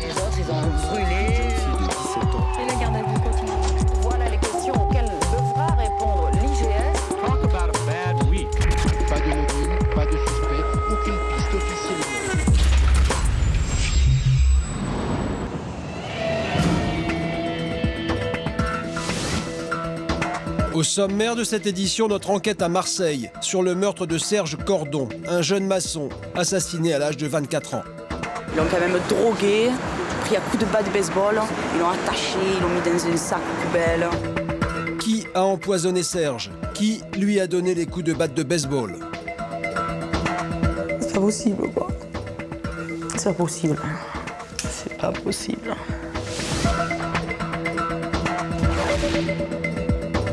Les autres, ils ont brûlé. De 17 ans. Et la garde à vue continue. Voilà les questions auxquelles devra répondre l'IGF. Talk about a bad week. Pas de mobile, pas de suspect, aucune piste officielle. Au sommaire de cette édition, notre enquête à Marseille sur le meurtre de Serge Cordon, un jeune maçon assassiné à l'âge de 24 ans. Ils l'ont quand même drogué, pris à coups de bas de baseball, ils l'ont attaché, ils l'ont mis dans un sac poubelle. Qui a empoisonné Serge? Qui lui a donné les coups de batte de baseball? C'est pas possible, quoi. C'est pas possible. C'est pas possible.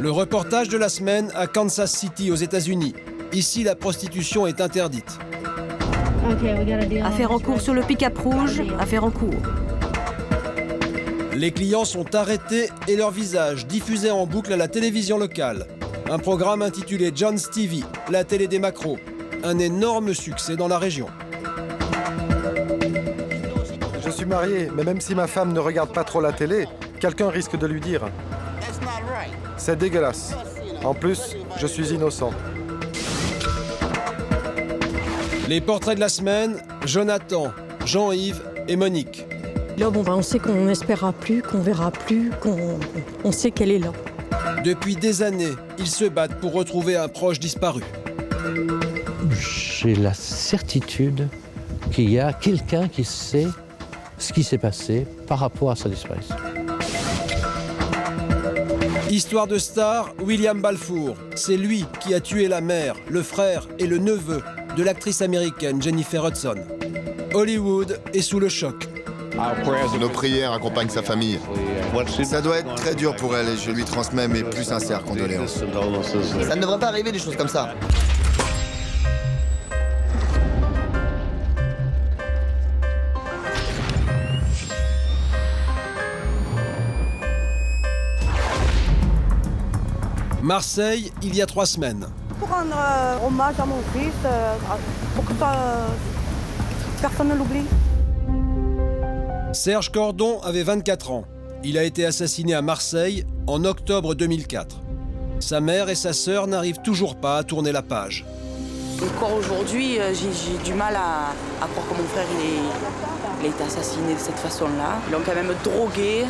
Le reportage de la semaine à Kansas City, aux États-Unis. Ici, la prostitution est interdite. Affaire en cours sur le pick-up rouge, affaire en cours. Les clients sont arrêtés et leurs visages diffusés en boucle à la télévision locale. Un programme intitulé John's TV, la télé des macros. Un énorme succès dans la région. Je suis marié, mais même si ma femme ne regarde pas trop la télé, quelqu'un risque de lui dire. C'est dégueulasse. En plus, je suis innocent. Les portraits de la semaine, Jonathan, Jean-Yves et Monique. Là, on sait qu'on n'espérera plus, qu'on verra plus, on sait qu'elle est là. Depuis des années, ils se battent pour retrouver un proche disparu. J'ai la certitude qu'il y a quelqu'un qui sait ce qui s'est passé par rapport à sa disparition. Histoire de star, William Balfour. C'est lui qui a tué la mère, le frère et le neveu de l'actrice américaine Jennifer Hudson. Hollywood est sous le choc. Nos prières accompagnent sa famille. Ça doit être très dur pour elle et je lui transmets mes plus sincères condoléances. Ça ne devrait pas arriver des choses comme ça. Marseille, il y a 3 semaines. Pour rendre hommage à mon fils, pour que personne ne l'oublie. Serge Cordon avait 24 ans. Il a été assassiné à Marseille en octobre 2004. Sa mère et sa sœur n'arrivent toujours pas à tourner la page. Encore aujourd'hui, j'ai du mal à croire que mon frère il a été assassiné de cette façon-là. Ils l'ont quand même drogué,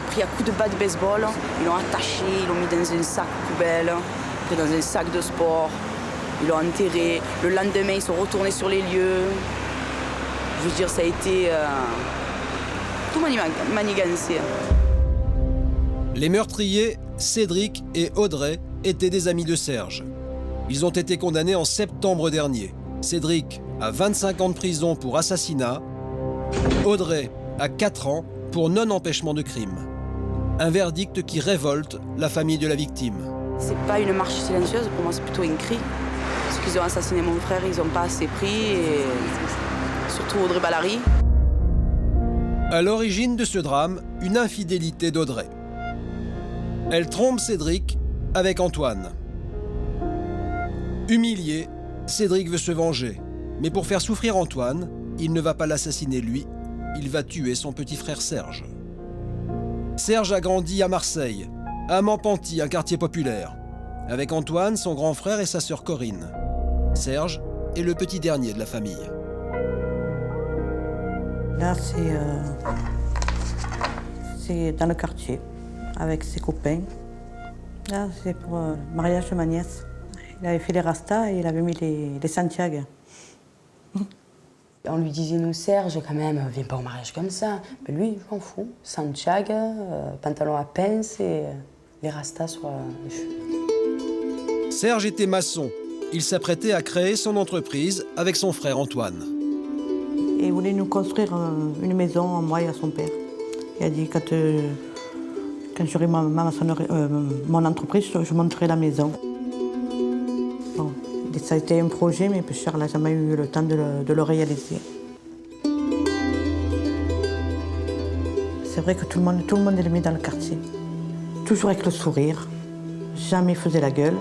pris à coups de bas de baseball, ils l'ont attaché, ils l'ont mis dans un sac poubelle, pris dans un sac de sport, ils l'ont enterré. Le lendemain, ils sont retournés sur les lieux. Je veux dire, ça a été tout manigancé. Les meurtriers, Cédric et Audrey, étaient des amis de Serge. Ils ont été condamnés en septembre dernier. Cédric à 25 ans de prison pour assassinat, Audrey à 4 ans pour non-empêchement de crime. Un verdict qui révolte la famille de la victime. C'est pas une marche silencieuse, pour moi c'est plutôt un cri. Parce qu'ils ont assassiné mon frère, ils n'ont pas assez pris, et surtout Audrey Ballary. À l'origine de ce drame, une infidélité d'Audrey. Elle trompe Cédric avec Antoine. Humilié, Cédric veut se venger. Mais pour faire souffrir Antoine, il ne va pas l'assassiner lui, il va tuer son petit frère Serge. Serge a grandi à Marseille, à Mampanti, un quartier populaire, avec Antoine, son grand frère et sa sœur Corinne. Serge est le petit dernier de la famille. Là, c'est dans le quartier, avec ses copains. Là, c'est pour le mariage de ma nièce. Il avait fait les rastas et il avait mis les Santiago. On lui disait, nous, Serge, quand même, viens pas au mariage comme ça. Mais lui, je m'en fous. Santiago, pantalon à pince et les rastas sur les cheveux. Serge était maçon. Il s'apprêtait à créer son entreprise avec son frère Antoine. Et il voulait nous construire une maison, moi et à son père. Il a dit, quand j'aurai mon entreprise, je monterai la maison. Bon, ça a été un projet, mais Charles n'a jamais eu le temps de le réaliser. C'est vrai que tout le monde l'aimait dans le quartier. Toujours avec le sourire, jamais faisait la gueule.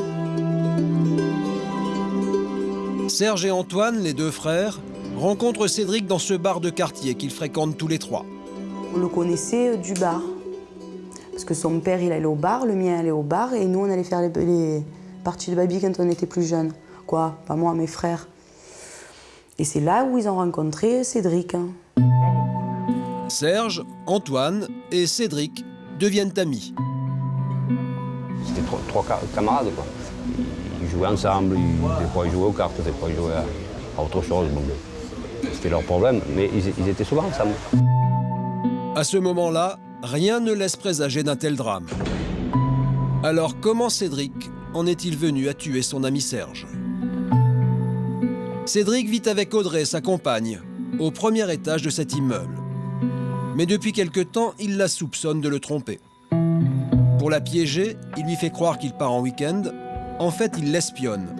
Serge et Antoine, les deux frères, rencontre Cédric dans ce bar de quartier qu'ils fréquentent tous les trois. On le connaissait du bar. Parce que son père, il allait au bar, le mien allait au bar, et nous, on allait faire les parties de baby quand on était plus jeunes. Quoi, pas moi, mes frères. Et c'est là où ils ont rencontré Cédric. Serge, Antoine et Cédric deviennent amis. C'était trois camarades, quoi. Ils jouaient ensemble, des fois ils jouaient aux cartes, des fois ils jouaient à autre chose. Bon, c'était leur problème, mais ils étaient souvent ensemble. À ce moment-là, rien ne laisse présager d'un tel drame. Alors comment Cédric en est-il venu à tuer son ami Serge? Cédric vit avec Audrey, sa compagne, au premier étage de cet immeuble. Mais depuis quelque temps, il la soupçonne de le tromper. Pour la piéger, il lui fait croire qu'il part en week-end. En fait, il l'espionne.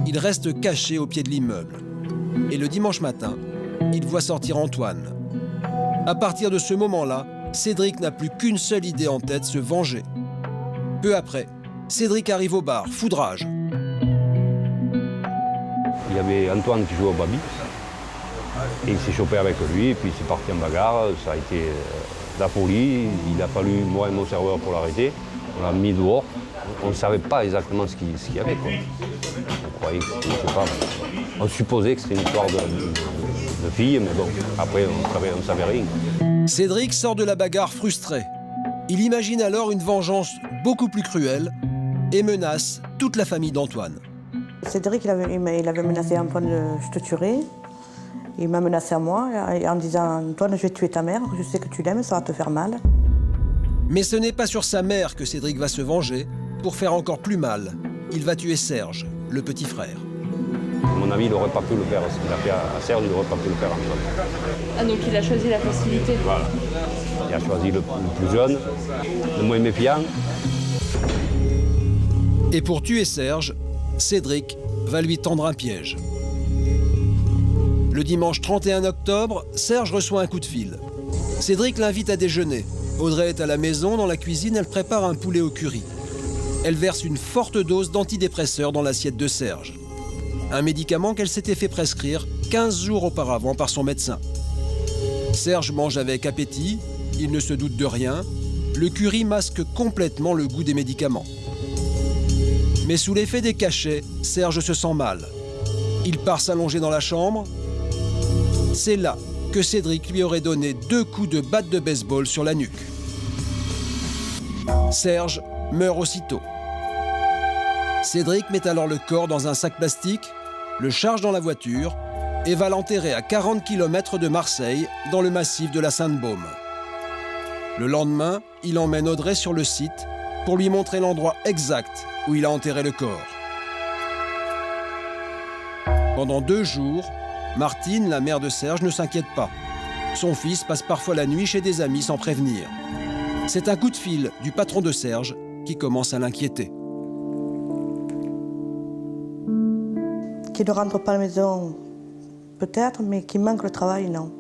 Il reste caché au pied de l'immeuble. Et le dimanche matin, il voit sortir Antoine. À partir de ce moment-là, Cédric n'a plus qu'une seule idée en tête, se venger. Peu après, Cédric arrive au bar, foudrage. Il y avait Antoine qui jouait au baby. Et il s'est chopé avec lui, et puis c'est parti en bagarre. Ça a été la folie. Il a fallu, moi et mon serveur, pour l'arrêter. On l'a mis dehors. On ne savait pas exactement ce qu'il y avait, quoi. On croyait que c'était, je sais pas, on supposait que c'était une histoire de fille, mais bon, après, on ne savait rien. Cédric sort de la bagarre frustré. Il imagine alors une vengeance beaucoup plus cruelle et menace toute la famille d'Antoine. Cédric, il avait menacé Antoine de « je te tuerai ». Il m'a menacé à moi en disant « Antoine, je vais tuer ta mère, je sais que tu l'aimes, ça va te faire mal ». Mais ce n'est pas sur sa mère que Cédric va se venger. Pour faire encore plus mal, il va tuer Serge, le petit frère. Mon ami, il n'aurait pas pu le faire. Ce qu'il a fait à Serge, il n'aurait pas pu le faire à Antoine. Ah, donc il a choisi la facilité. Voilà. Il a choisi le plus jeune, le moins méfiant. Et pour tuer Serge, Cédric va lui tendre un piège. Le dimanche 31 octobre, Serge reçoit un coup de fil. Cédric l'invite à déjeuner. Audrey est à la maison, dans la cuisine, elle prépare un poulet au curry. Elle verse une forte dose d'antidépresseur dans l'assiette de Serge. Un médicament qu'elle s'était fait prescrire 15 jours auparavant par son médecin. Serge mange avec appétit, il ne se doute de rien. Le curry masque complètement le goût des médicaments. Mais sous l'effet des cachets, Serge se sent mal. Il part s'allonger dans la chambre. C'est là que Cédric lui aurait donné 2 coups de batte de baseball sur la nuque. Serge meurt aussitôt. Cédric met alors le corps dans un sac plastique, le charge dans la voiture et va l'enterrer à 40 km de Marseille, dans le massif de la Sainte-Baume. Le lendemain, il emmène Audrey sur le site pour lui montrer l'endroit exact où il a enterré le corps. Pendant 2 jours, Martine, la mère de Serge, ne s'inquiète pas. Son fils passe parfois la nuit chez des amis sans prévenir. C'est un coup de fil du patron de Serge qui commence à l'inquiéter. Qu'il ne rentre pas à la maison, peut-être, mais qu'il manque le travail, non.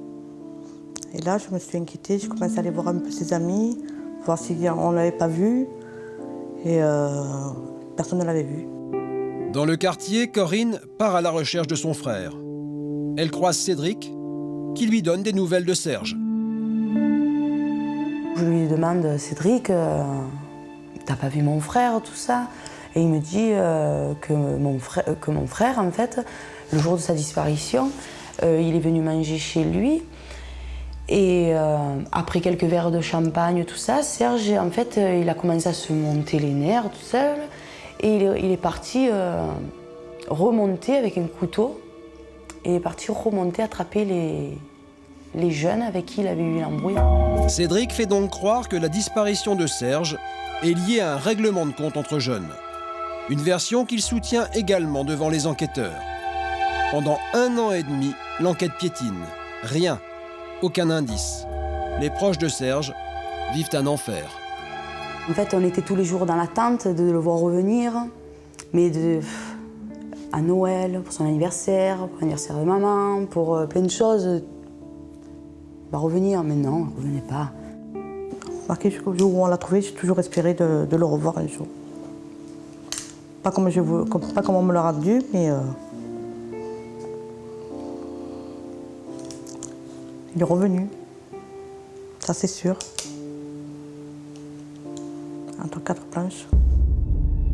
Et là, je me suis inquiétée, je commençais à aller voir un peu ses amis, voir si on ne l'avait pas vu, et personne ne l'avait vu. Dans le quartier, Corinne part à la recherche de son frère. Elle croise Cédric, qui lui donne des nouvelles de Serge. Je lui demande, Cédric, t'as pas vu mon frère, tout ça? Et il me dit que mon frère, en fait, le jour de sa disparition, il est venu manger chez lui. Et après quelques verres de champagne, tout ça, Serge, en fait, il a commencé à se monter les nerfs tout seul. Et il est parti remonter avec un couteau. Et il est parti remonter, attraper les jeunes avec qui il avait eu l'embrouille. Cédric fait donc croire que la disparition de Serge est liée à un règlement de compte entre jeunes. Une version qu'il soutient également devant les enquêteurs. Pendant 1 an et demi, l'enquête piétine. Rien, aucun indice. Les proches de Serge vivent un enfer. En fait, on était tous les jours dans l'attente de le voir revenir, mais à Noël, pour son anniversaire, pour l'anniversaire de maman, pour plein de choses. Il va revenir, mais non, il ne revenait pas. Marqué jusqu'au jour où on l'a trouvé, j'ai toujours espéré de le revoir un jour. Pas comme on me l'a rendu, mais Il est revenu. Ça, c'est sûr. Entre 4 planches.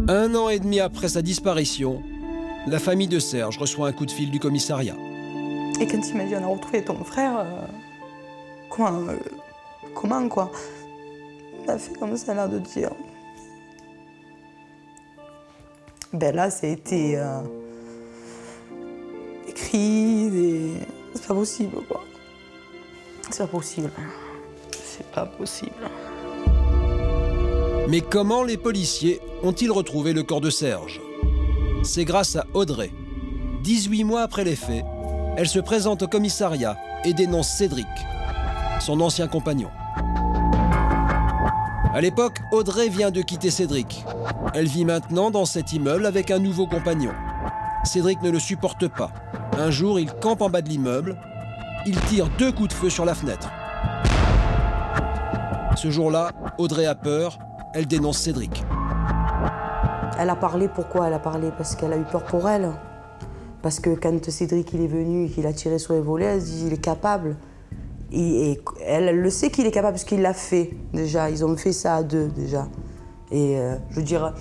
1 an et demi après sa disparition, la famille de Serge reçoit un coup de fil du commissariat. Et quand il m'a dit on a retrouvé ton frère, comment quoi? Il a fait comme ça, l'air de dire. Ben là, ça a été des cris, c'est pas possible quoi. C'est pas possible. C'est pas possible. Mais comment les policiers ont-ils retrouvé le corps de Serge? C'est grâce à Audrey. 18 mois après les faits, elle se présente au commissariat et dénonce Cédric, son ancien compagnon. À l'époque, Audrey vient de quitter Cédric. Elle vit maintenant dans cet immeuble avec un nouveau compagnon. Cédric ne le supporte pas. Un jour, il campe en bas de l'immeuble. Il tire 2 coups de feu sur la fenêtre. Ce jour-là, Audrey a peur. Elle dénonce Cédric. Elle a parlé, pourquoi elle a parlé? Parce qu'elle a eu peur pour elle. Parce que quand Cédric il est venu et qu'il a tiré sur les volets, elle se dit il est capable. Et elle le sait qu'il est capable parce qu'il l'a fait déjà. Ils ont fait ça à 2 déjà. Et je veux dire,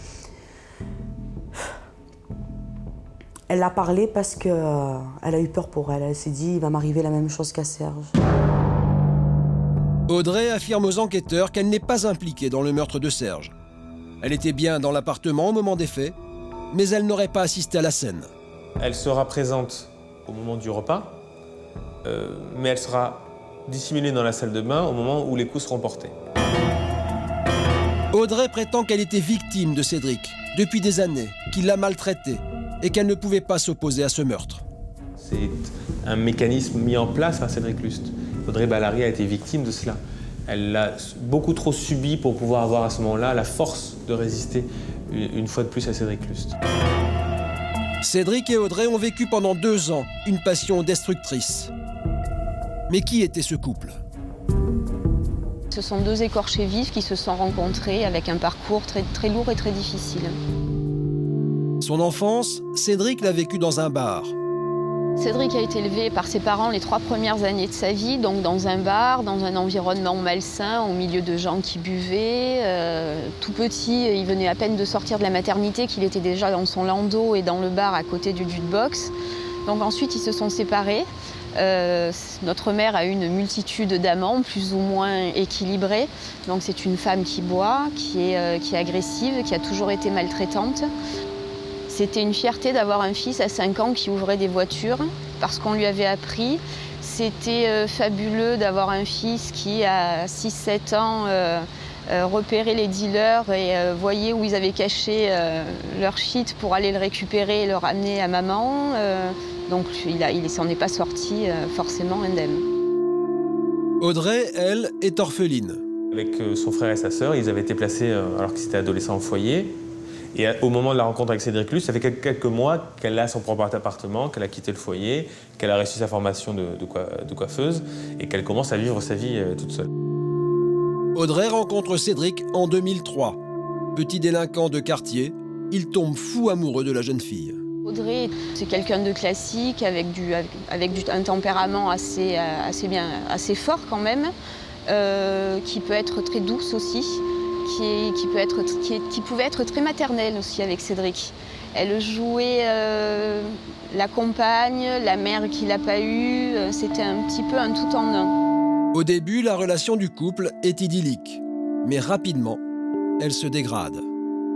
elle a parlé parce qu'elle a eu peur pour elle. Elle s'est dit il va m'arriver la même chose qu'à Serge. Audrey affirme aux enquêteurs qu'elle n'est pas impliquée dans le meurtre de Serge. Elle était bien dans l'appartement au moment des faits, mais elle n'aurait pas assisté à la scène. Elle sera présente au moment du repas, mais elle sera dissimulée dans la salle de bain au moment où les coups seront portés. Audrey prétend qu'elle était victime de Cédric depuis des années, qu'il l'a maltraitée et qu'elle ne pouvait pas s'opposer à ce meurtre. C'est un mécanisme mis en place par Cédric Lust. Audrey Ballary a été victime de cela. Elle l'a beaucoup trop subi pour pouvoir avoir à ce moment-là la force de résister une fois de plus à Cédric Lust. Cédric et Audrey ont vécu pendant 2 ans une passion destructrice. Mais qui était ce couple? Ce sont 2 écorchés vifs qui se sont rencontrés avec un parcours très lourd et très difficile. Son enfance, Cédric l'a vécue dans un bar. Cédric a été élevé par ses parents les 3 premières années de sa vie, donc dans un bar, dans un environnement malsain, au milieu de gens qui buvaient. Tout petit, il venait à peine de sortir de la maternité, qu'il était déjà dans son landau et dans le bar à côté du jukebox. Donc ensuite, ils se sont séparés. Notre mère a eu une multitude d'amants, plus ou moins équilibrés. Donc c'est une femme qui boit, qui est agressive, qui a toujours été maltraitante. C'était une fierté d'avoir un fils à 5 ans qui ouvrait des voitures, parce qu'on lui avait appris. C'était fabuleux d'avoir un fils qui, à 6-7 ans, repérait les dealers et voyait où ils avaient caché leur shit pour aller le récupérer et le ramener à maman. Donc il s'en est pas sorti forcément indemne. Audrey, elle, est orpheline. Avec son frère et sa sœur, ils avaient été placés, alors qu'ils étaient adolescents, au foyer. Et au moment de la rencontre avec Cédric Lust, ça fait quelques mois qu'elle a son propre appartement, qu'elle a quitté le foyer, qu'elle a reçu sa formation de coiffeuse et qu'elle commence à vivre sa vie toute seule. Audrey rencontre Cédric en 2003. Petit délinquant de quartier, il tombe fou amoureux de la jeune fille. Audrey, c'est quelqu'un de classique, avec un tempérament assez fort quand même, qui peut être très douce aussi. Qui pouvait être très maternelle aussi avec Cédric. Elle jouait la compagne, la mère qui l'a pas eue, c'était un petit peu un tout en un. Au début, la relation du couple est idyllique, mais rapidement, elle se dégrade.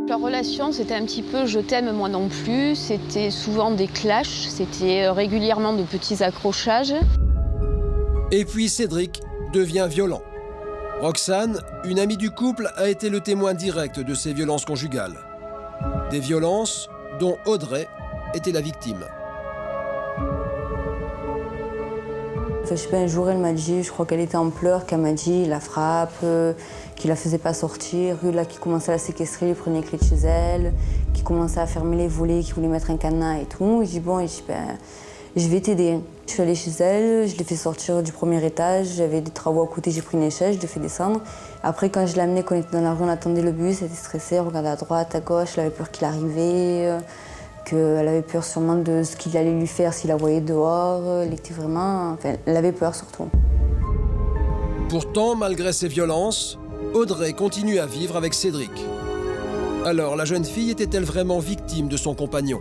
Leur relation, c'était un petit peu « je t'aime, moi non plus », c'était souvent des clashs, c'était régulièrement de petits accrochages. Et puis Cédric devient violent. Roxane, une amie du couple, a été le témoin direct de ces violences conjugales. Des violences dont Audrey était la victime. Je sais pas, un jour, elle m'a dit, je crois qu'elle était en pleurs, qu'elle m'a dit, il la frappe, qu'il la faisait pas sortir, là, qui commençait à la séquestrer, il prenait les clés de chez elle, qui commençait à fermer les volets, qui voulait mettre un cadenas et tout. Je dis, bon, je vais t'aider. Je suis allée chez elle, je l'ai fait sortir du premier étage, j'avais des travaux à côté, j'ai pris une échelle, je l'ai fait descendre. Après, quand je l'ai amenée, quand on était dans la rue, on attendait le bus, elle était stressée, elle regardait à droite, à gauche, elle avait peur qu'il arrivait, qu'elle avait peur sûrement de ce qu'il allait lui faire s'il la voyait dehors. Elle était vraiment... Enfin, elle avait peur surtout. Pourtant, malgré ces violences, Audrey continue à vivre avec Cédric. Alors, la jeune fille était-elle vraiment victime de son compagnon?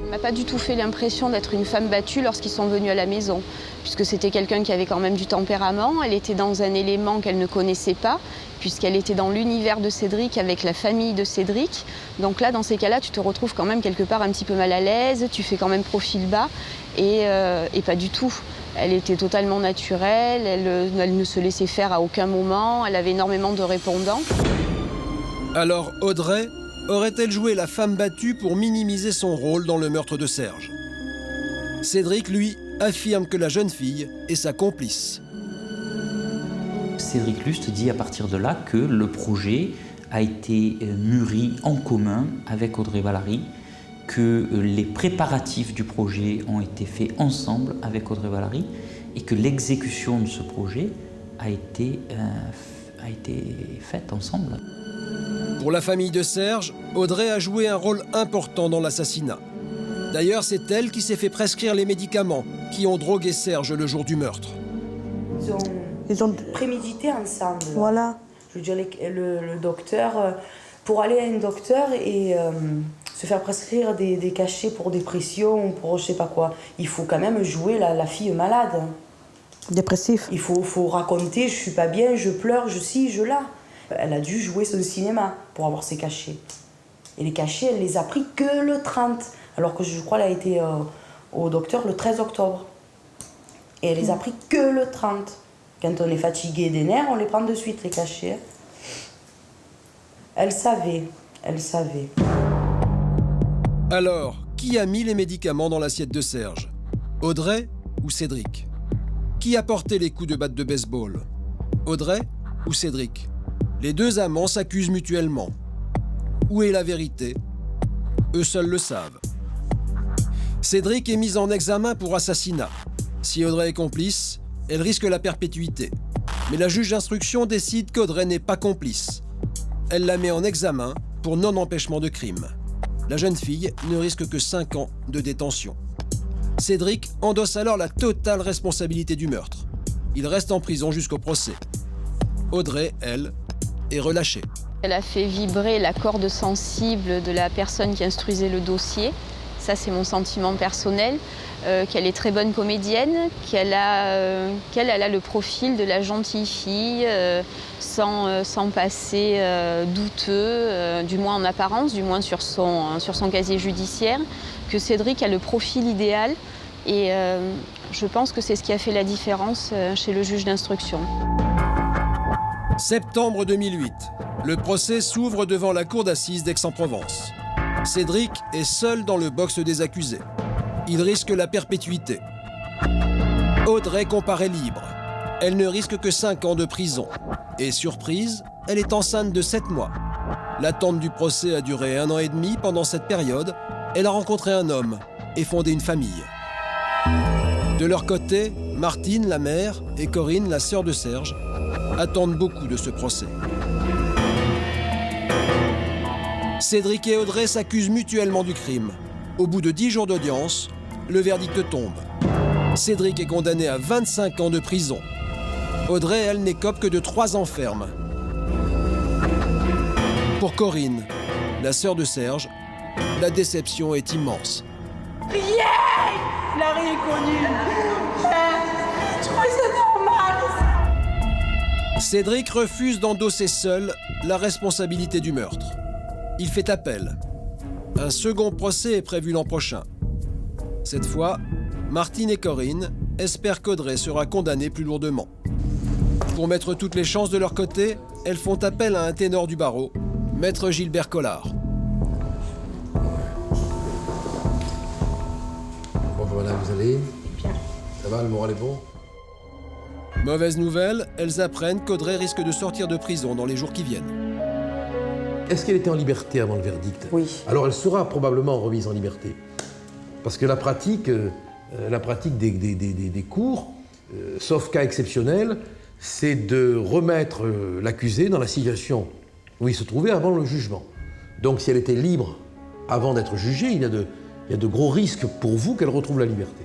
On m'a pas du tout fait l'impression d'être une femme battue lorsqu'ils sont venus à la maison, puisque c'était quelqu'un qui avait quand même du tempérament. Elle était dans un élément qu'elle ne connaissait pas, puisqu'elle était dans l'univers de Cédric avec la famille de Cédric. Donc là, dans ces cas-là, tu te retrouves quand même quelque part un petit peu mal à l'aise, tu fais quand même profil bas, et pas du tout. Elle était totalement naturelle, elle ne se laissait faire à aucun moment, elle avait énormément de répondants. Alors Audrey aurait-elle joué la femme battue pour minimiser son rôle dans le meurtre de Serge? Cédric, lui, affirme que la jeune fille est sa complice. Cédric Lust dit à partir de là que le projet a été mûri en commun avec Audrey Vallary, que les préparatifs du projet ont été faits ensemble avec Audrey Vallary et que l'exécution de ce projet a été faite ensemble. Pour la famille de Serge, Audrey a joué un rôle important dans l'assassinat. D'ailleurs, c'est elle qui s'est fait prescrire les médicaments qui ont drogué Serge le jour du meurtre. Ils ont prémédité ensemble. Voilà. Je veux dire, le docteur, pour aller à un docteur et se faire prescrire des cachets pour dépression, pour je sais pas quoi, il faut quand même jouer la fille malade. Dépressif. Il faut raconter, je suis pas bien, je pleure, je ci, je là. Elle a dû jouer son cinéma pour avoir ses cachets. Et les cachets, elle les a pris que le 30. Alors que je crois qu'elle a été au docteur le 13 octobre. Et elle les a pris que le 30. Quand on est fatigué des nerfs, on les prend de suite, les cachets. Elle savait. Alors, qui a mis les médicaments dans l'assiette de Serge? Audrey ou Cédric? Qui a porté les coups de batte de baseball? Audrey ou Cédric? Les deux amants s'accusent mutuellement. Où est la vérité? Eux seuls le savent. Cédric est mis en examen pour assassinat. Si Audrey est complice, elle risque la perpétuité. Mais la juge d'instruction décide qu'Audrey n'est pas complice. Elle la met en examen pour non-empêchement de crime. La jeune fille ne risque que 5 ans de détention. Cédric endosse alors la totale responsabilité du meurtre. Il reste en prison jusqu'au procès. Audrey, elle, est relâchée. Elle a fait vibrer la corde sensible de la personne qui instruisait le dossier. Ça, c'est mon sentiment personnel. Qu'elle est très bonne comédienne, qu'elle a le profil de la gentille fille, sans passé douteux, du moins en apparence, du moins sur son casier judiciaire, que Cédric a le profil idéal. Et je pense que c'est ce qui a fait la différence chez le juge d'instruction. Septembre 2008, le procès s'ouvre devant la cour d'assises d'Aix-en-Provence. Cédric est seul dans le box des accusés. Il risque la perpétuité. Audrey comparaît libre. Elle ne risque que 5 ans de prison. Et surprise, elle est enceinte de 7 mois. L'attente du procès a duré 1 an et demi. Pendant cette période, elle a rencontré un homme et fondé une famille. De leur côté, Martine, la mère, et Corinne, la sœur de Serge, attendent beaucoup de ce procès. Cédric et Audrey s'accusent mutuellement du crime. Au bout de 10 jours d'audience, le verdict tombe. Cédric est condamné à 25 ans de prison. Audrey, elle, n'écope que de 3 ans ferme. Pour Corinne, la sœur de Serge, la déception est immense. Rien! Il n'a rien connu. Je crois que c'est normal. Cédric refuse d'endosser seul la responsabilité du meurtre. Il fait appel. Un second procès est prévu l'an prochain. Cette fois, Martine et Corinne espèrent qu'Audrey sera condamnée plus lourdement. Pour mettre toutes les chances de leur côté, elles font appel à un ténor du barreau, Maître Gilbert Collard. Bonjour madame, vous allez? Bien. Ça va, le moral est bon? Mauvaise nouvelle, elles apprennent qu'Audrey risque de sortir de prison dans les jours qui viennent. Est-ce qu'elle était en liberté avant le verdict? Oui. Alors elle sera probablement remise en liberté. Parce que la pratique des cours, sauf cas exceptionnel, c'est de remettre l'accusé dans la situation où il se trouvait avant le jugement. Donc si elle était libre avant d'être jugée, il y a de gros risques pour vous qu'elle retrouve la liberté.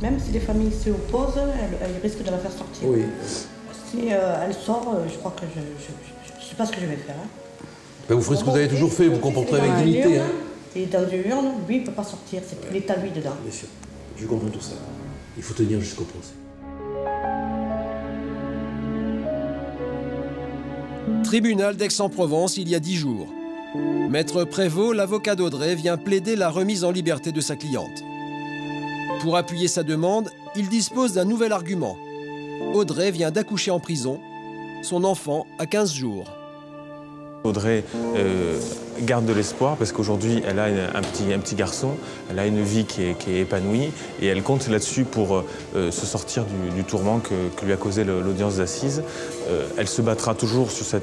Même si les familles s'y opposent, elles risquent de la faire sortir. Oui. Si elle sort, je crois que je ne sais pas ce que je vais faire. Hein. Ben, vous ferez ce que vous avez toujours fait, vous comporterez avec dignité. Hein. Il est dans une urne, lui il ne peut pas sortir, c'est plus l'état lui dedans. Bien sûr, je comprends tout ça. Il faut tenir jusqu'au procès. Tribunal d'Aix-en-Provence, il y a 10 jours. Maître Prévost, l'avocat d'Audrey, vient plaider la remise en liberté de sa cliente. Pour appuyer sa demande, il dispose d'un nouvel argument. Audrey vient d'accoucher en prison. Son enfant a 15 jours. Audrey garde de l'espoir parce qu'aujourd'hui, elle a un petit garçon, elle a une vie qui est épanouie et elle compte là-dessus pour se sortir du tourment que lui a causé l'audience d'assises. Elle se battra toujours sur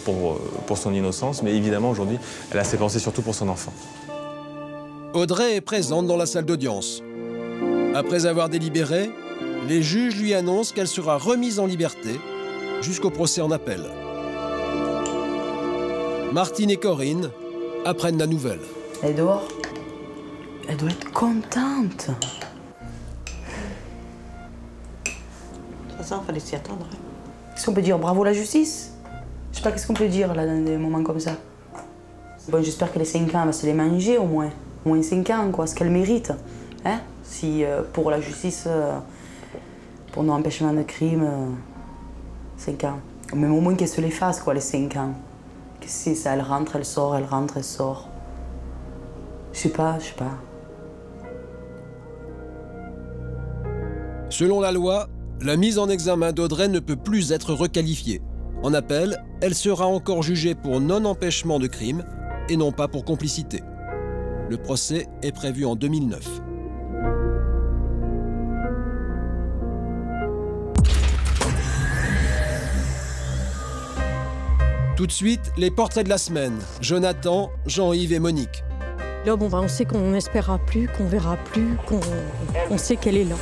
pour son innocence, mais évidemment, aujourd'hui, elle a ses pensées surtout pour son enfant. Audrey est présente dans la salle d'audience. Après avoir délibéré, les juges lui annoncent qu'elle sera remise en liberté jusqu'au procès en appel. Martine et Corinne apprennent la nouvelle. Elle est dehors. Elle doit être contente. De toute façon, il fallait s'y attendre. Qu'est-ce qu'on peut dire? Bravo la justice? Je sais pas qu'est-ce qu'on peut dire là dans des moments comme ça. Bon, j'espère que les 5 ans, elle va se les manger au moins. Au moins 5 ans, quoi, ce qu'elle mérite. Hein? Si pour la justice, pour nos empêchements de crime, 5 ans. Mais au moins qu'elle se les fasse, quoi, les 5 ans. Qu'est-ce que c'est ça? Elle rentre, elle sort, elle rentre, elle sort. Je sais pas. Selon la loi, la mise en examen d'Audrey ne peut plus être requalifiée. En appel, elle sera encore jugée pour non-empêchement de crime et non pas pour complicité. Le procès est prévu en 2009. Tout de suite, les portraits de la semaine. Jonathan, Jean-Yves et Monique. Là, on sait qu'on n'espérera plus, qu'on verra plus, qu'on sait qu'elle est là.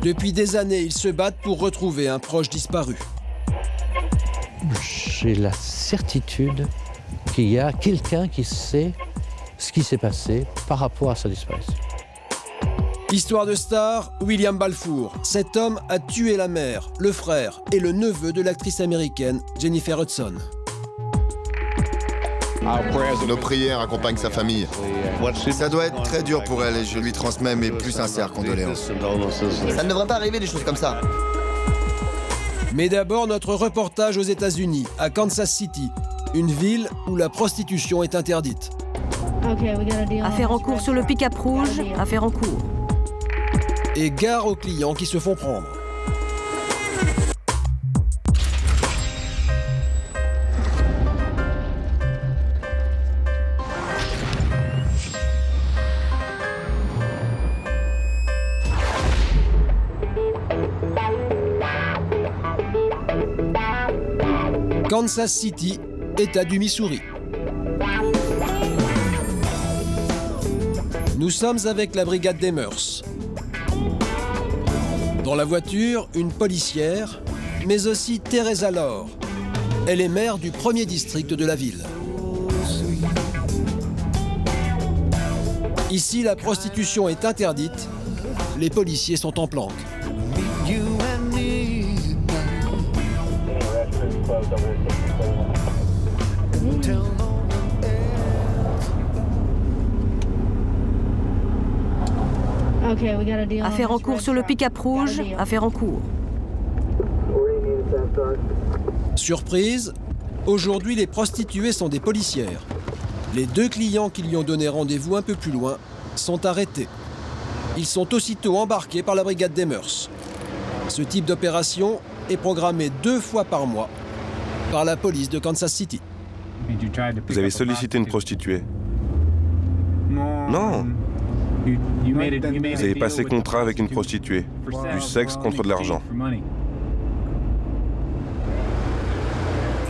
Depuis des années, ils se battent pour retrouver un proche disparu. J'ai la certitude qu'il y a quelqu'un qui sait ce qui s'est passé par rapport à sa disparition. Histoire de star, William Balfour. Cet homme a tué la mère, le frère et le neveu de l'actrice américaine Jennifer Hudson. Nos prières accompagnent sa famille. Ça doit être très dur pour elle et je lui transmets mes plus sincères condoléances. Ça ne devrait pas arriver des choses comme ça. Mais d'abord, notre reportage aux États-Unis, à Kansas City, une ville où la prostitution est interdite. Affaire en cours sur le pick-up rouge, affaire en cours. Et gare aux clients qui se font prendre. Kansas City, État du Missouri. Nous sommes avec la brigade des mœurs. Dans la voiture, une policière, mais aussi Teresa Lore. Elle est maire du 1er district de la ville. Ici, la prostitution est interdite. Les policiers sont en planque. Affaire en cours sur le pick-up rouge, affaire en cours. Surprise, aujourd'hui les prostituées sont des policières. Les 2 clients qui lui ont donné rendez-vous un peu plus loin sont arrêtés. Ils sont aussitôt embarqués par la brigade des mœurs. Ce type d'opération est programmé 2 fois par mois par la police de Kansas City. Vous avez sollicité une prostituée? Non. Vous avez passé contrat avec une prostituée. Du sexe contre de l'argent.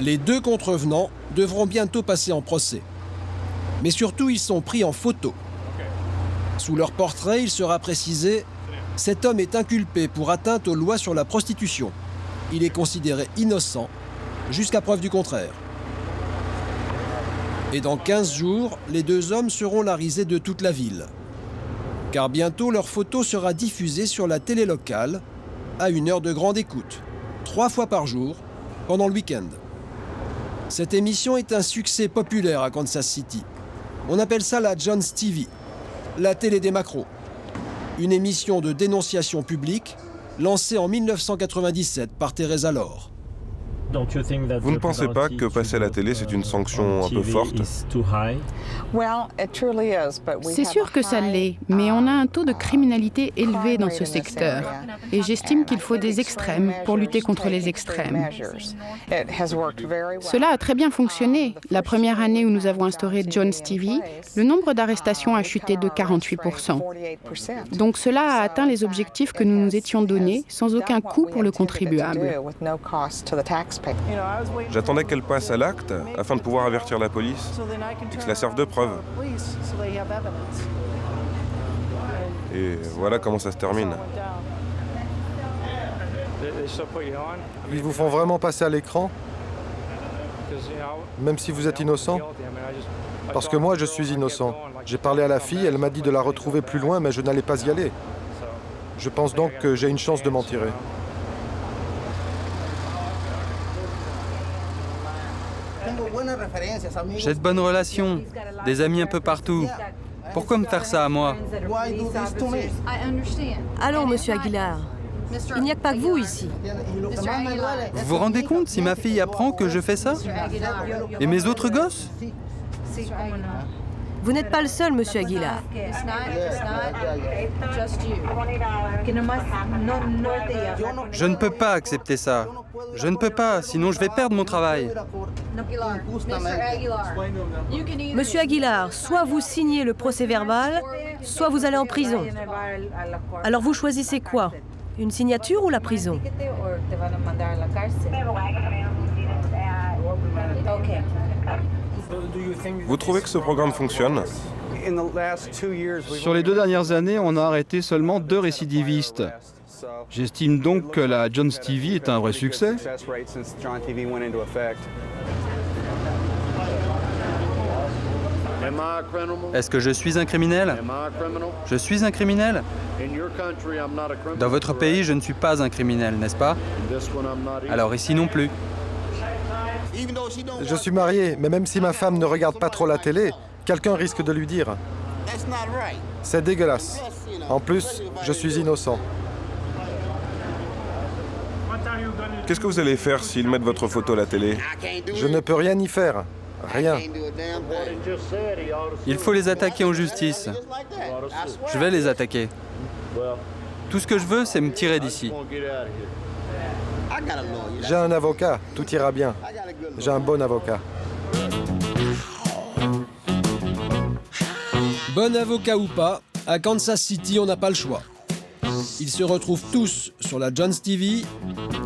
Les 2 contrevenants devront bientôt passer en procès. Mais surtout, ils sont pris en photo. Sous leur portrait, il sera précisé « Cet homme est inculpé pour atteinte aux lois sur la prostitution. Il est considéré innocent jusqu'à preuve du contraire. » Et dans 15 jours, les 2 hommes seront la risée de toute la ville. car bientôt leur photo sera diffusée sur la télé locale à une heure de grande écoute, 3 fois par jour, pendant le week-end. Cette émission est un succès populaire à Kansas City. On appelle ça la John's TV, la télé des macros. Une émission de dénonciation publique lancée en 1997 par Teresa Lore. Vous ne pensez pas que passer à la télé, c'est une sanction un peu forte? C'est sûr que ça l'est, mais on a un taux de criminalité élevé dans ce secteur. Et j'estime qu'il faut des extrêmes pour lutter contre les extrêmes. Cela a très bien fonctionné. La première année où nous avons instauré John's TV, le nombre d'arrestations a chuté de 48%. Donc cela a atteint les objectifs que nous nous étions donnés sans aucun coût pour le contribuable. J'attendais qu'elle passe à l'acte afin de pouvoir avertir la police et que cela serve de preuve. Et voilà comment ça se termine. Ils vous font vraiment passer à l'écran? Même si vous êtes innocent? Parce que moi, je suis innocent. J'ai parlé à la fille, elle m'a dit de la retrouver plus loin, mais je n'allais pas y aller. Je pense donc que j'ai une chance de m'en tirer. J'ai de bonnes relations, des amis un peu partout. Pourquoi me faire ça à moi? Allons, monsieur Aguilar. Il n'y a pas que vous ici. Vous vous rendez compte si ma fille apprend que je fais ça? Et mes autres gosses? Vous n'êtes pas le seul, monsieur Aguilar. Je ne peux pas accepter ça. Je ne peux pas, sinon je vais perdre mon travail. Monsieur Aguilar, soit vous signez le procès-verbal, soit vous allez en prison. Alors vous choisissez quoi? Une signature ou la prison? Vous trouvez que ce programme fonctionne? Sur les 2 dernières années, on a arrêté seulement 2 récidivistes. J'estime donc que la John's TV est un vrai succès. Est-ce que je suis un criminel? Je suis un criminel? Dans votre pays, je ne suis pas un criminel, n'est-ce pas? Alors ici non plus. Je suis marié, mais même si ma femme ne regarde pas trop la télé, quelqu'un risque de lui dire. C'est dégueulasse. En plus, je suis innocent. Qu'est-ce que vous allez faire s'ils mettent votre photo à la télé? Je ne peux rien y faire. Rien. Il faut les attaquer en justice. Je vais les attaquer. Tout ce que je veux, c'est me tirer d'ici. J'ai un avocat, tout ira bien. J'ai un bon avocat. Bon avocat ou pas, à Kansas City, on n'a pas le choix. Ils se retrouvent tous sur la John's TV,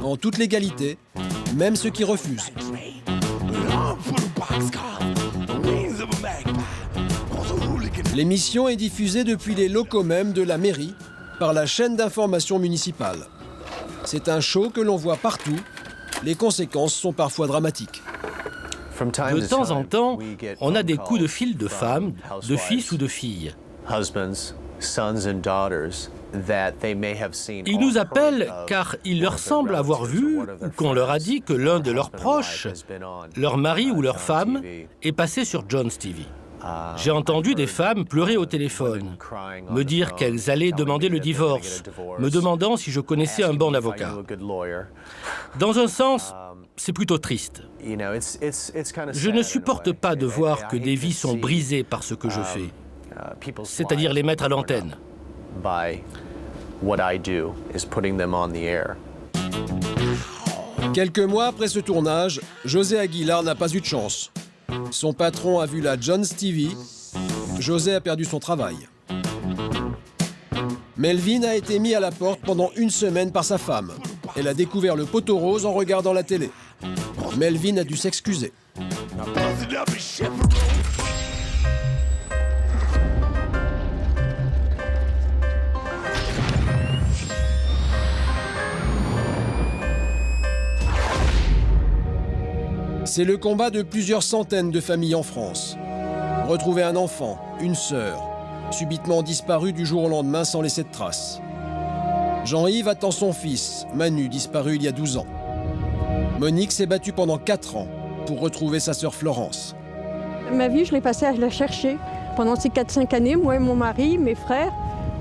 en toute légalité, même ceux qui refusent. L'émission est diffusée depuis les locaux même de la mairie par la chaîne d'information municipale. C'est un show que l'on voit partout. Les conséquences sont parfois dramatiques. De temps en temps, on a des coups de fil de femmes, de fils ou de filles. Ils nous appellent car il leur semble avoir vu ou qu'on leur a dit que l'un de leurs proches, leur mari ou leur femme, est passé sur John's TV. J'ai entendu des femmes pleurer au téléphone, me dire qu'elles allaient demander le divorce, me demandant si je connaissais un bon avocat. Dans un sens, c'est plutôt triste. Je ne supporte pas de voir que des vies sont brisées par ce que je fais, c'est-à-dire les mettre à l'antenne. Quelques mois après ce tournage, José Aguilar n'a pas eu de chance. Son patron a vu la John's TV. José a perdu son travail. Melvin a été mis à la porte pendant 1 semaine par sa femme. Elle a découvert le poteau rose en regardant la télé. Melvin a dû s'excuser. C'est le combat de plusieurs centaines de familles en France. Retrouver un enfant, une sœur, subitement disparu du jour au lendemain sans laisser de traces. Jean-Yves attend son fils, Manu, disparu il y a 12 ans. Monique s'est battue pendant 4 ans pour retrouver sa sœur Florence. Ma vie, je l'ai passée à la chercher. Pendant ces 4-5 années, moi et mon mari, mes frères,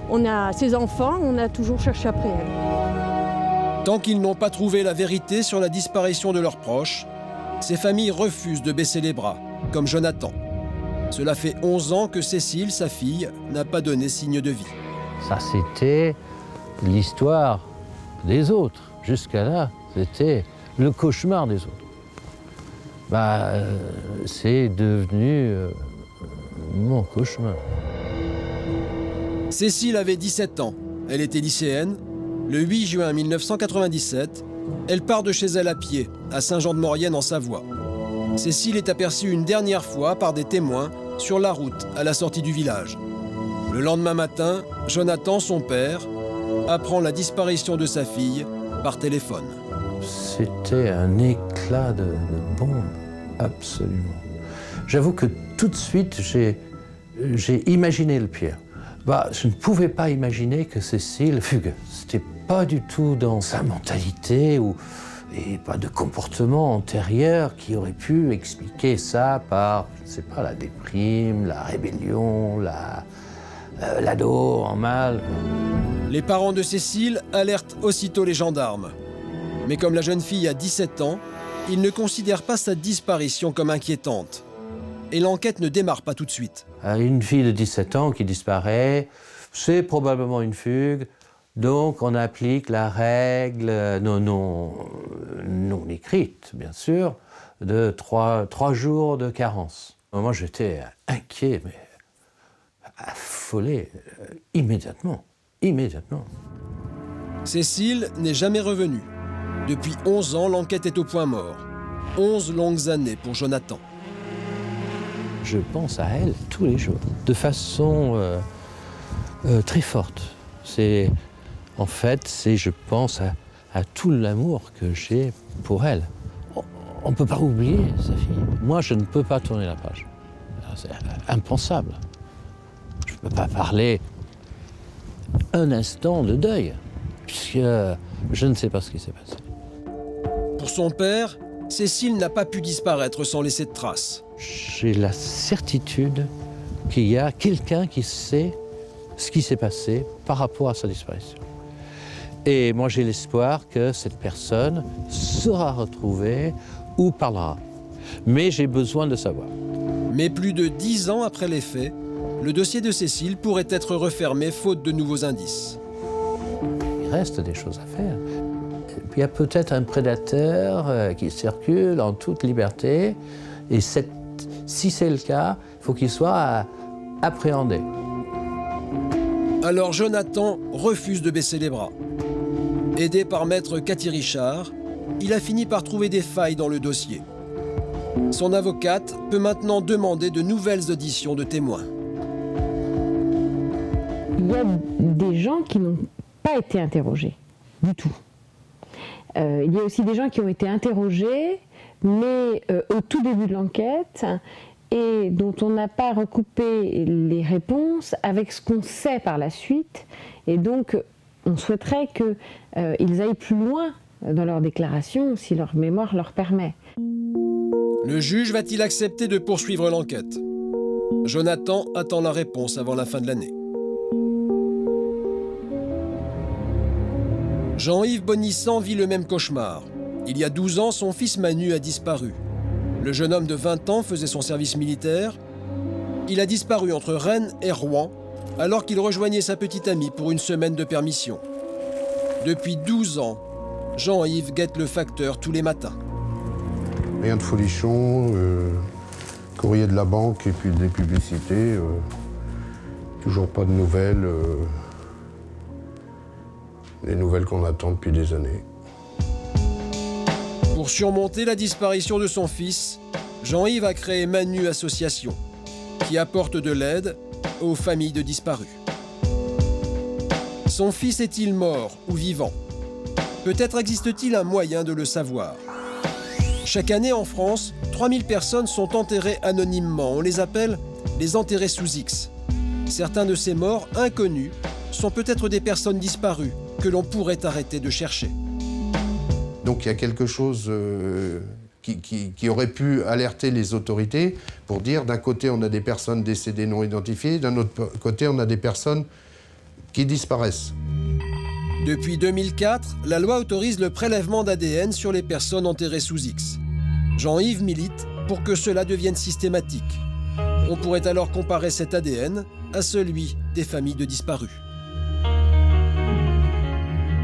on a ses enfants, on a toujours cherché après elle. Tant qu'ils n'ont pas trouvé la vérité sur la disparition de leurs proches, ces familles refusent de baisser les bras, comme Jonathan. Cela fait 11 ans que Cécile, sa fille, n'a pas donné signe de vie. Ça, c'était l'histoire des autres. Jusqu'à là, c'était le cauchemar des autres. C'est devenu mon cauchemar. Cécile avait 17 ans. Elle était lycéenne. Le 8 juin 1997, elle part de chez elle à pied, à Saint-Jean-de-Maurienne en Savoie. Cécile est aperçue une dernière fois par des témoins sur la route à la sortie du village. Le lendemain matin, Jonathan, son père, apprend la disparition de sa fille par téléphone. C'était un éclat de bombe, absolument. J'avoue que tout de suite, j'ai imaginé le pire. Je ne pouvais pas imaginer que Cécile fugue. C'était pas du tout dans sa mentalité et pas de comportement antérieur qui aurait pu expliquer ça par, je ne sais pas, la déprime, la rébellion, l'ado en mal. Les parents de Cécile alertent aussitôt les gendarmes. Mais comme la jeune fille a 17 ans, ils ne considèrent pas sa disparition comme inquiétante. Et l'enquête ne démarre pas tout de suite. Une fille de 17 ans qui disparaît, c'est probablement une fugue. Donc on applique la règle non écrite, bien sûr, de 3 jours de carence. Moi j'étais inquiet, mais affolé, immédiatement. Cécile n'est jamais revenue. Depuis 11 ans, l'enquête est au point mort. 11 longues années pour Jonathan. Je pense à elle tous les jours, de façon très forte. En fait, je pense à tout l'amour que j'ai pour elle. On ne peut pas oublier sa fille. Moi, je ne peux pas tourner la page. C'est impensable. Je ne peux pas parler un instant de deuil, puisque je ne sais pas ce qui s'est passé. Pour son père, Cécile n'a pas pu disparaître sans laisser de traces. J'ai la certitude qu'il y a quelqu'un qui sait ce qui s'est passé par rapport à sa disparition. Et moi, j'ai l'espoir que cette personne sera retrouvée ou parlera. Mais j'ai besoin de savoir. Mais plus de 10 ans après les faits, le dossier de Cécile pourrait être refermé faute de nouveaux indices. Il reste des choses à faire. Il y a peut-être un prédateur qui circule en toute liberté. Et si c'est le cas, il faut qu'il soit appréhendé. Alors Jonathan refuse de baisser les bras. Aidé par maître Cathy Richard, il a fini par trouver des failles dans le dossier. Son avocate peut maintenant demander de nouvelles auditions de témoins. Il y a des gens qui n'ont pas été interrogés du tout. Il y a aussi des gens qui ont été interrogés, mais au tout début de l'enquête, et dont on n'a pas recoupé les réponses avec ce qu'on sait par la suite. Et donc, on souhaiterait qu'ils aillent plus loin dans leurs déclarations, si leur mémoire leur permet. Le juge va-t-il accepter de poursuivre l'enquête? Jonathan attend la réponse avant la fin de l'année. Jean-Yves Bonissant vit le même cauchemar. Il y a 12 ans, son fils Manu a disparu. Le jeune homme de 20 ans faisait son service militaire. Il a disparu entre Rennes et Rouen, alors qu'il rejoignait sa petite amie pour une semaine de permission. Depuis 12 ans, Jean-Yves guette le facteur tous les matins. Rien de folichon, courrier de la banque et puis des publicités. Toujours pas de nouvelles. Des nouvelles qu'on attend depuis des années. Pour surmonter la disparition de son fils, Jean-Yves a créé Manu Association, qui apporte de l'aide aux familles de disparus. Son fils est-il mort ou vivant? Peut-être existe-t-il un moyen de le savoir. Chaque année en France, 3000 personnes sont enterrées anonymement. On les appelle les enterrés sous X. certains de ces morts inconnus sont peut-être des personnes disparues que l'on pourrait arrêter de chercher. Donc il y a quelque chose qui aurait pu alerter les autorités pour dire d'un côté on a des personnes décédées non identifiées, d'un autre côté on a des personnes qui disparaissent. Depuis 2004, la loi autorise le prélèvement d'ADN sur les personnes enterrées sous X. Jean-Yves milite pour que cela devienne systématique. On pourrait alors comparer cet ADN à celui des familles de disparus.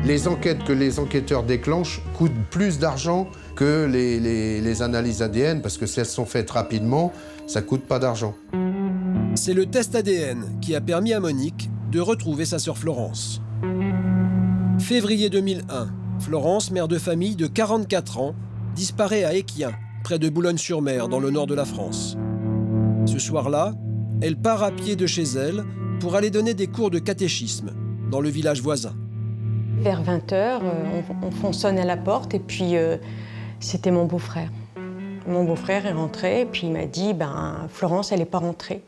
Les enquêtes que les enquêteurs déclenchent coûtent plus d'argent que les analyses ADN, parce que si elles sont faites rapidement, ça ne coûte pas d'argent. C'est le test ADN qui a permis à Monique de retrouver sa sœur Florence. Février 2001, Florence, mère de famille de 44 ans, disparaît à Équien, près de Boulogne-sur-Mer, dans le nord de la France. Ce soir-là, elle part à pied de chez elle pour aller donner des cours de catéchisme dans le village voisin. Vers 20h, on sonne à la porte et puis c'était mon beau-frère. Mon beau-frère est rentré et puis il m'a dit Florence, elle n'est pas rentrée.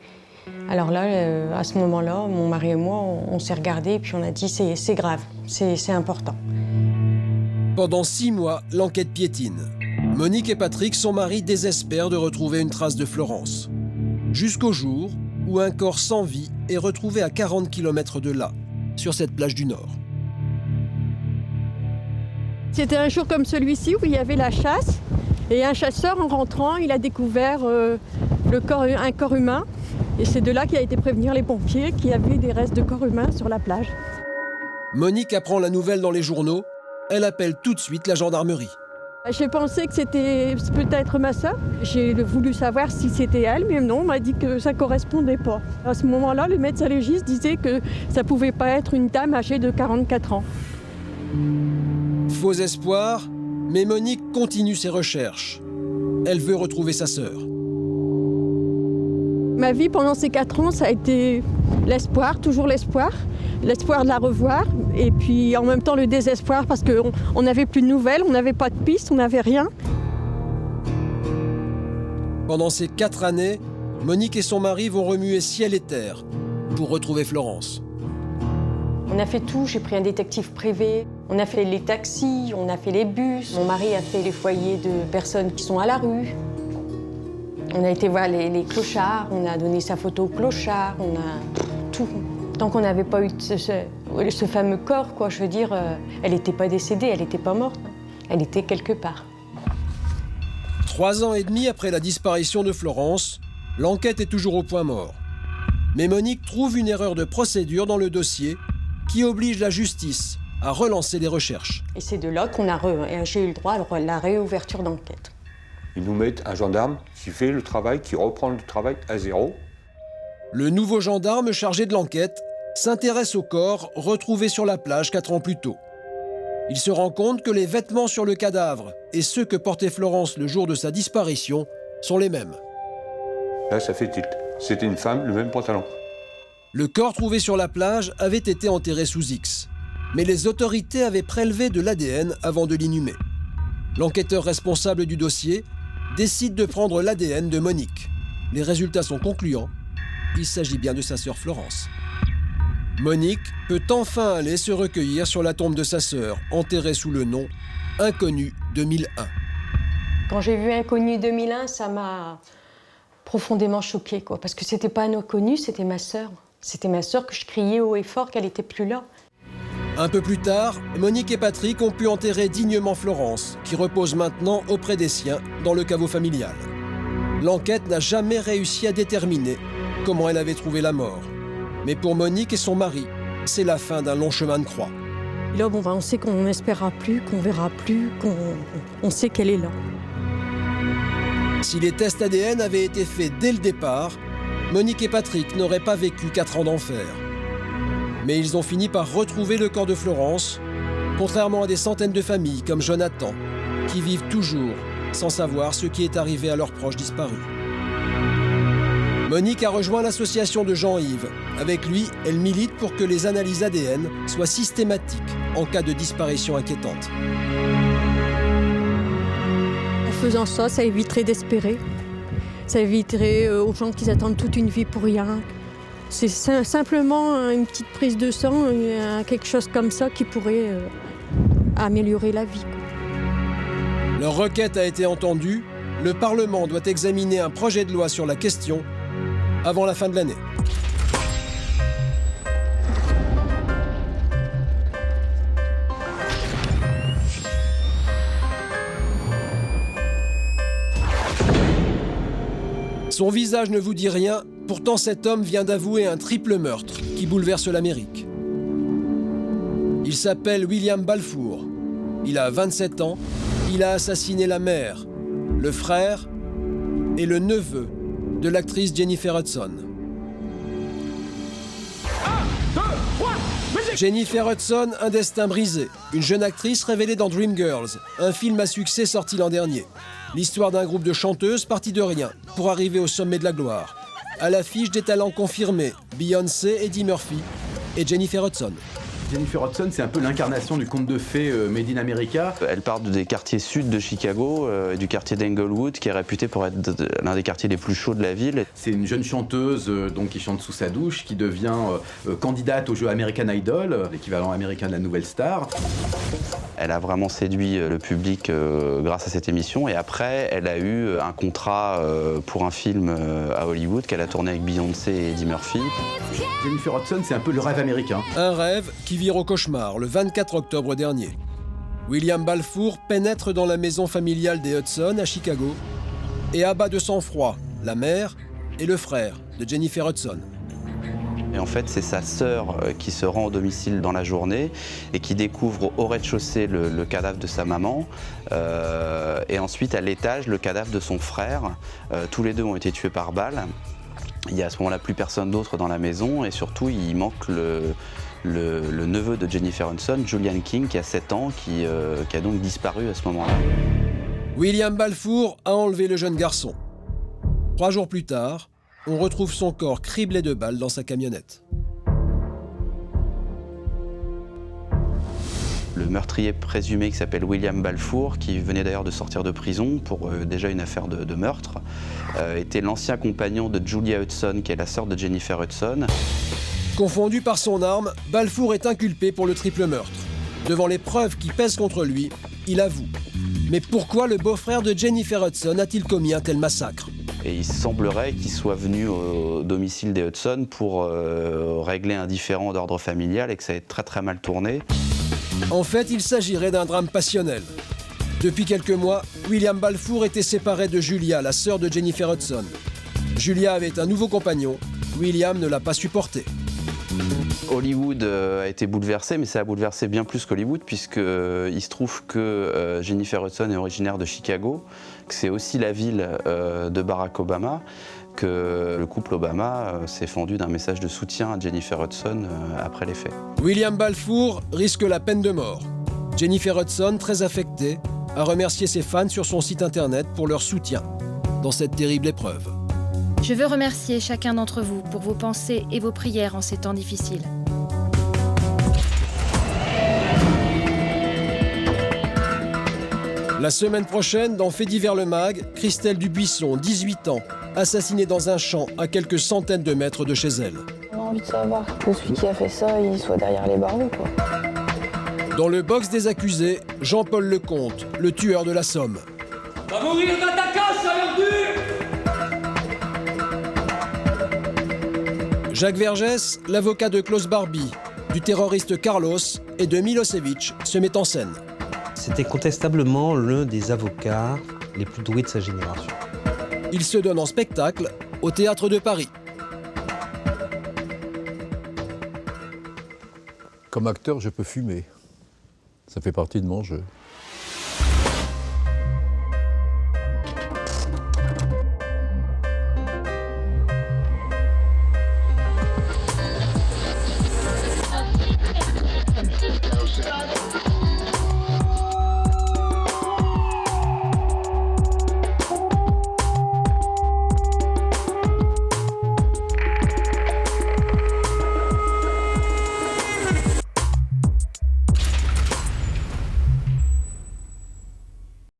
Alors là, à ce moment-là, mon mari et moi, on s'est regardés et puis on a dit c'est grave, c'est important. Pendant 6 mois, l'enquête piétine. Monique et Patrick, son mari, désespèrent de retrouver une trace de Florence. Jusqu'au jour où un corps sans vie est retrouvé à 40 km de là, sur cette plage du Nord. C'était un jour comme celui-ci où il y avait la chasse et un chasseur, en rentrant, il a découvert un corps humain. Et c'est de là qu'il a été prévenir les pompiers qu'il y avait des restes de corps humains sur la plage. Monique apprend la nouvelle dans les journaux. Elle appelle tout de suite la gendarmerie. J'ai pensé que c'était peut-être ma sœur. J'ai voulu savoir si c'était elle, mais non, on m'a dit que ça ne correspondait pas. À ce moment-là, le médecin légiste disait que ça ne pouvait pas être une dame âgée de 44 ans. Faux espoir, mais Monique continue ses recherches. Elle veut retrouver sa sœur. Ma vie pendant ces 4 ans, ça a été l'espoir, toujours l'espoir de la revoir, et puis en même temps le désespoir parce qu'on n'avait plus de nouvelles, on n'avait pas de piste, on n'avait rien. Pendant ces 4 années, Monique et son mari vont remuer ciel et terre pour retrouver Florence. On a fait tout, j'ai pris un détective privé, on a fait les taxis, on a fait les bus, mon mari a fait les foyers de personnes qui sont à la rue. On a été voir les clochards, on a donné sa photo aux clochards, on a tout. Tant qu'on n'avait pas eu ce fameux corps, quoi, je veux dire, elle n'était pas décédée, elle n'était pas morte, elle était quelque part. 3 ans et demi après la disparition de Florence, l'enquête est toujours au point mort. Mais Monique trouve une erreur de procédure dans le dossier qui oblige la justice à relancer les recherches. Et c'est de là j'ai eu le droit à la réouverture d'enquête. Ils nous mettent un gendarme qui fait le travail, qui reprend le travail à zéro. Le nouveau gendarme chargé de l'enquête s'intéresse au corps retrouvé sur la plage 4 ans plus tôt. Il se rend compte que les vêtements sur le cadavre et ceux que portait Florence le jour de sa disparition sont les mêmes. Là, ça fait tilt. C'était une femme, le même pantalon. Le corps trouvé sur la plage avait été enterré sous X. Mais les autorités avaient prélevé de l'ADN avant de l'inhumer. L'enquêteur responsable du dossier décide de prendre l'ADN de Monique. Les résultats sont concluants. Il s'agit bien de sa sœur Florence. Monique peut enfin aller se recueillir sur la tombe de sa sœur, enterrée sous le nom Inconnu 2001. Quand j'ai vu Inconnu 2001, ça m'a profondément choquée, quoi, parce que c'était pas un inconnu, c'était ma sœur. C'était ma sœur que je criais haut et fort qu'elle n'était plus là. Un peu plus tard, Monique et Patrick ont pu enterrer dignement Florence, qui repose maintenant auprès des siens dans le caveau familial. L'enquête n'a jamais réussi à déterminer comment elle avait trouvé la mort. Mais pour Monique et son mari, c'est la fin d'un long chemin de croix. Et là, on sait qu'on n'espérera plus, qu'on verra plus, qu'on sait qu'elle est là. Si les tests ADN avaient été faits dès le départ, Monique et Patrick n'auraient pas vécu 4 ans d'enfer. Mais ils ont fini par retrouver le corps de Florence, contrairement à des centaines de familles comme Jonathan, qui vivent toujours sans savoir ce qui est arrivé à leurs proches disparus. Monique a rejoint l'association de Jean-Yves. Avec lui, elle milite pour que les analyses ADN soient systématiques en cas de disparition inquiétante. En faisant ça, ça éviterait d'espérer. Ça éviterait aux gens qui attendent toute une vie pour rien. C'est simplement une petite prise de sang, quelque chose comme ça qui pourrait améliorer la vie. Leur requête a été entendue. Le Parlement doit examiner un projet de loi sur la question avant la fin de l'année. Son visage ne vous dit rien, pourtant cet homme vient d'avouer un triple meurtre qui bouleverse l'Amérique. Il s'appelle William Balfour. Il a 27 ans. Il a assassiné la mère, le frère et le neveu de l'actrice Jennifer Hudson. Jennifer Hudson, un destin brisé. Une jeune actrice révélée dans Dreamgirls, un film à succès sorti l'an dernier. L'histoire d'un groupe de chanteuses parti de rien pour arriver au sommet de la gloire. À l'affiche des talents confirmés, Beyoncé, Eddie Murphy et Jennifer Hudson. Jennifer Hudson, c'est un peu l'incarnation du conte de fées Made in America. Elle part des quartiers sud de Chicago, du quartier d'Englewood, qui est réputé pour être l'un des quartiers les plus chauds de la ville. C'est une jeune chanteuse donc, qui chante sous sa douche, qui devient candidate au jeu American Idol, l'équivalent américain de la Nouvelle Star. Elle a vraiment séduit le public grâce à cette émission. Et après, elle a eu un contrat pour un film à Hollywood qu'elle a tourné avec Beyoncé et Eddie Murphy. Jennifer Hudson, c'est un peu le rêve américain. Un rêve qui vire au cauchemar le 24 octobre dernier. William Balfour pénètre dans la maison familiale des Hudson à Chicago et abat de sang-froid la mère et le frère de Jennifer Hudson. Et en fait, c'est sa sœur qui se rend au domicile dans la journée et qui découvre au rez-de-chaussée le cadavre de sa maman et ensuite à l'étage le cadavre de son frère. Tous les deux ont été tués par balle. Il n'y a à ce moment-là plus personne d'autre dans la maison et surtout il manque le neveu de Jennifer Hudson, Julian King, qui a 7 ans, qui a donc disparu à ce moment-là. William Balfour a enlevé le jeune garçon. 3 jours plus tard, on retrouve son corps criblé de balles dans sa camionnette. Le meurtrier présumé qui s'appelle William Balfour, qui venait d'ailleurs de sortir de prison pour déjà une affaire de meurtre, était l'ancien compagnon de Julia Hudson, qui est la sœur de Jennifer Hudson. Confondu par son arme, Balfour est inculpé pour le triple meurtre. Devant les preuves qui pèsent contre lui, il avoue. Mais pourquoi le beau-frère de Jennifer Hudson a-t-il commis un tel massacre ? Et il semblerait qu'il soit venu au domicile des Hudson pour régler un différend d'ordre familial et que ça ait très très mal tourné. En fait, il s'agirait d'un drame passionnel. Depuis quelques mois, William Balfour était séparé de Julia, la sœur de Jennifer Hudson. Julia avait un nouveau compagnon, William ne l'a pas supporté. Hollywood a été bouleversé, mais ça a bouleversé bien plus qu'Hollywood, puisqu'il se trouve que Jennifer Hudson est originaire de Chicago, que c'est aussi la ville de Barack Obama, que le couple Obama s'est fendu d'un message de soutien à Jennifer Hudson après les faits. William Balfour risque la peine de mort. Jennifer Hudson, très affectée, a remercié ses fans sur son site internet pour leur soutien dans cette terrible épreuve. Je veux remercier chacun d'entre vous pour vos pensées et vos prières en ces temps difficiles. La semaine prochaine, dans Fait divers le Mag, Christelle Dubuisson, 18 ans, assassinée dans un champ à quelques centaines de mètres de chez elle. On a envie de savoir que celui qui a fait ça, il soit derrière les barreaux, quoi. Dans le box des accusés, Jean-Paul Lecomte, le tueur de la Somme. Va mourir dans ta case, sale ordure! Jacques Vergès, l'avocat de Klaus Barbie, du terroriste Carlos et de Milosevic, se met en scène. C'était contestablement l'un des avocats les plus doués de sa génération. Il se donne en spectacle au Théâtre de Paris. Comme acteur, je peux fumer. Ça fait partie de mon jeu.